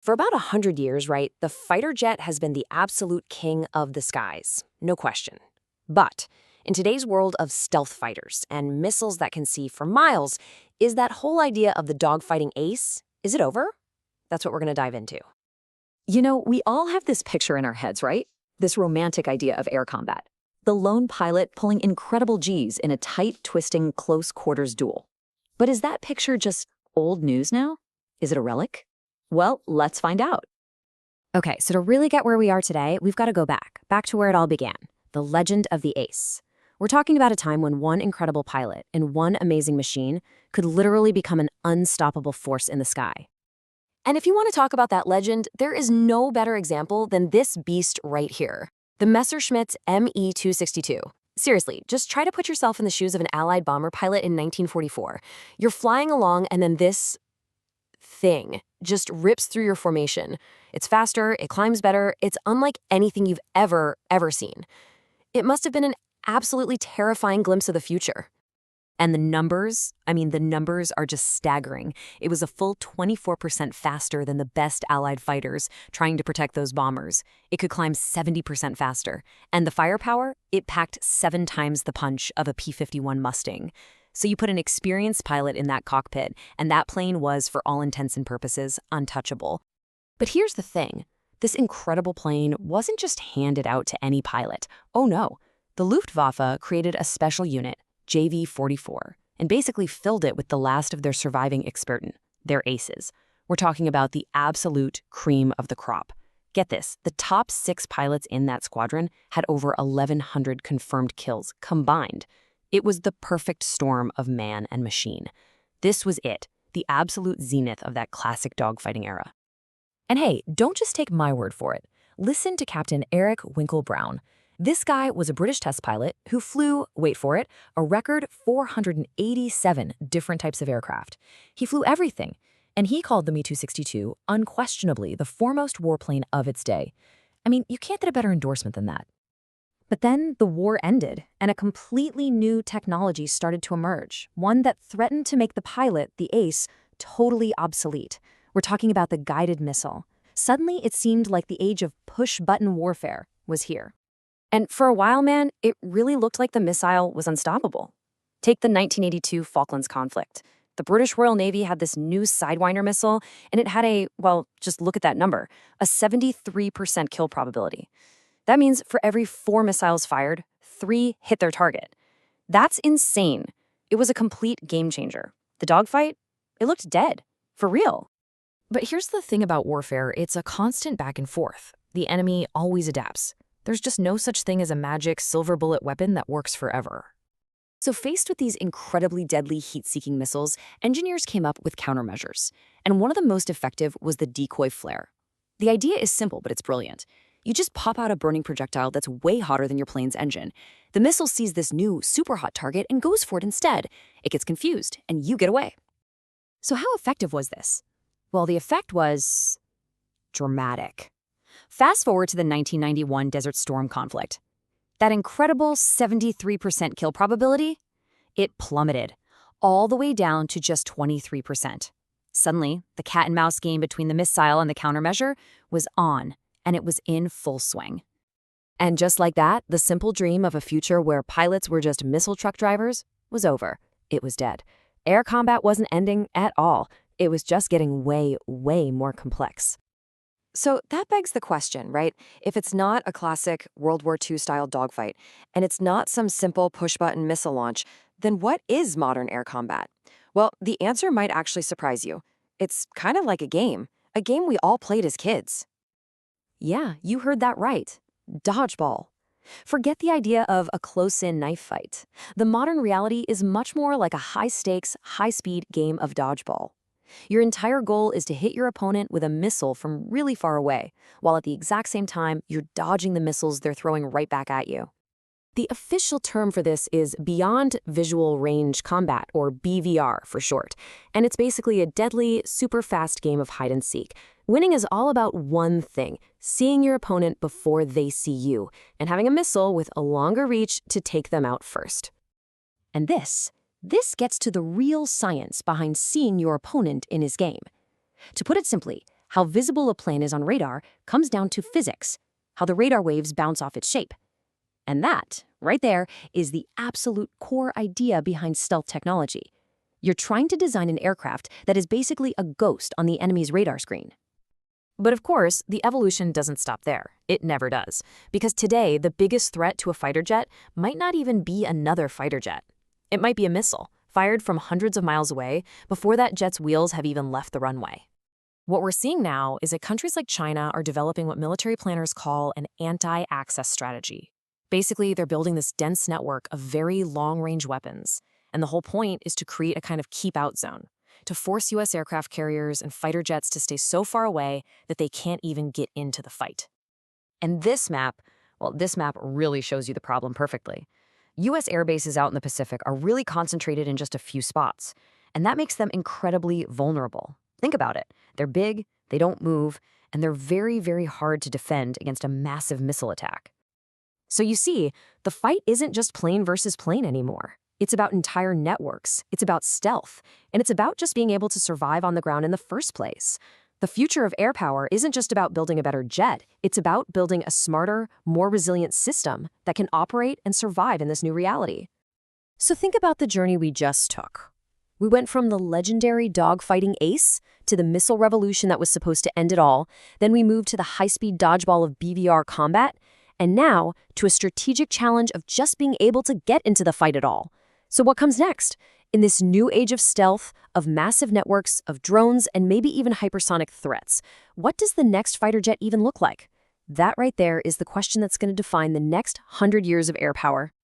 For about 100 years, right, the fighter jet has been the absolute king of the skies, no question. But in today's world of stealth fighters and missiles that can see for miles, is that whole idea of the dogfighting ace, is it over? That's what we're going to dive into. You know, we all have this picture in our heads, right? This romantic idea of air combat. The lone pilot pulling incredible Gs in a tight, twisting, close-quarters duel. But is that picture just old news now? Is it a relic? Well, let's find out. Okay, so to really get where we are today, we've got to go back to where it all began, the legend of the ace. We're talking about a time when one incredible pilot and one amazing machine could literally become an unstoppable force in the sky. And if you want to talk about that legend, there is no better example than this beast right here, the Messerschmitt Me-262. Seriously, just try to put yourself in the shoes of an Allied bomber pilot in 1944. You're flying along and then this thing just rips through your formation. It's faster, it climbs better, it's unlike anything you've ever seen. It must have been an absolutely terrifying glimpse of the future. And the numbers are just staggering. It was a full 24% faster than the best Allied fighters trying to protect those bombers. It could climb 70% faster. And the firepower, it packed 7 times the punch of a P-51 Mustang. So you put an experienced pilot in that cockpit, and that plane was, for all intents and purposes, untouchable. But here's the thing. This incredible plane wasn't just handed out to any pilot. Oh no. The Luftwaffe created a special unit, JV-44, and basically filled it with the last of their surviving Experten, their aces. We're talking about the absolute cream of the crop. Get this, the top 6 pilots in that squadron had over 1,100 confirmed kills combined. It was the perfect storm of man and machine. This was it, the absolute zenith of that classic dogfighting era. And hey, don't just take my word for it. Listen to Captain Eric Winkle-Brown. This guy was a British test pilot who flew, wait for it, a record 487 different types of aircraft. He flew everything, and he called the Me-262 unquestionably the foremost warplane of its day. I mean, you can't get a better endorsement than that. But then the war ended, and a completely new technology started to emerge, one that threatened to make the pilot, the ace, totally obsolete. We're talking about the guided missile. Suddenly, it seemed like the age of push-button warfare was here. And for a while, man, it really looked like the missile was unstoppable. Take the 1982 Falklands conflict. The British Royal Navy had this new Sidewinder missile, and it had well, just look at that number, a 73% kill probability. That means for every 4 missiles fired, 3 hit their target. That's insane. It was a complete game changer. The dogfight, it looked dead. For real. But here's the thing about warfare, it's a constant back and forth. The enemy always adapts. There's just no such thing as a magic silver bullet weapon that works forever. So faced with these incredibly deadly heat-seeking missiles, engineers came up with countermeasures. And one of the most effective was the decoy flare. The idea is simple, but it's brilliant. You just pop out a burning projectile that's way hotter than your plane's engine. The missile sees this new, super hot target and goes for it instead. It gets confused, and you get away. So how effective was this? Well, the effect was dramatic. Fast forward to the 1991 Desert Storm conflict. That incredible 73% kill probability, it plummeted, all the way down to just 23%. Suddenly, the cat-and-mouse game between the missile and the countermeasure was on, and it was in full swing. And just like that, the simple dream of a future where pilots were just missile truck drivers was over. It was dead. Air combat wasn't ending at all. It was just getting way more complex. So that begs the question, right? If it's not a classic World War II-style dogfight, and it's not some simple push-button missile launch, then what is modern air combat? Well, the answer might actually surprise you. It's kind of like a game we all played as kids. Yeah, you heard that right. Dodgeball. Forget the idea of a close-in knife fight. The modern reality is much more like a high-stakes, high-speed game of dodgeball. Your entire goal is to hit your opponent with a missile from really far away, while at the exact same time, you're dodging the missiles they're throwing right back at you. The official term for this is Beyond Visual Range Combat, or BVR for short, and it's basically a deadly, super fast game of hide and seek. Winning is all about one thing, seeing your opponent before they see you, and having a missile with a longer reach to take them out first. And this gets to the real science behind seeing your opponent in his game. To put it simply, How visible a plane is on radar comes down to physics, how the radar waves bounce off its shape. And that, right there, is the absolute core idea behind stealth technology. You're trying to design an aircraft that is basically a ghost on the enemy's radar screen. But of course, the evolution doesn't stop there. It never does. Because today, the biggest threat to a fighter jet might not even be another fighter jet. It might be a missile, fired from hundreds of miles away before that jet's wheels have even left the runway. What we're seeing now is that countries like China are developing what military planners call an anti-access strategy. Basically, they're building this dense network of very long-range weapons, and the whole point is to create a kind of keep-out zone, to force U.S. aircraft carriers and fighter jets to stay so far away that they can't even get into the fight. And this map really shows you the problem perfectly. U.S. air bases out in the Pacific are really concentrated in just a few spots, and that makes them incredibly vulnerable. Think about it. They're big, they don't move, and they're very, very hard to defend against a massive missile attack. So you see, the fight isn't just plane versus plane anymore. It's about entire networks, it's about stealth, and it's about just being able to survive on the ground in the first place. The future of air power isn't just about building a better jet, it's about building a smarter, more resilient system that can operate and survive in this new reality. So think about the journey we just took. We went from the legendary dogfighting ace to the missile revolution that was supposed to end it all, then we moved to the high-speed dodgeball of BVR combat, and now to a strategic challenge of just being able to get into the fight at all. So what comes next? In this new age of stealth, of massive networks, of drones, and maybe even hypersonic threats, what does the next fighter jet even look like? That right there is the question that's going to define the next 100 years of air power.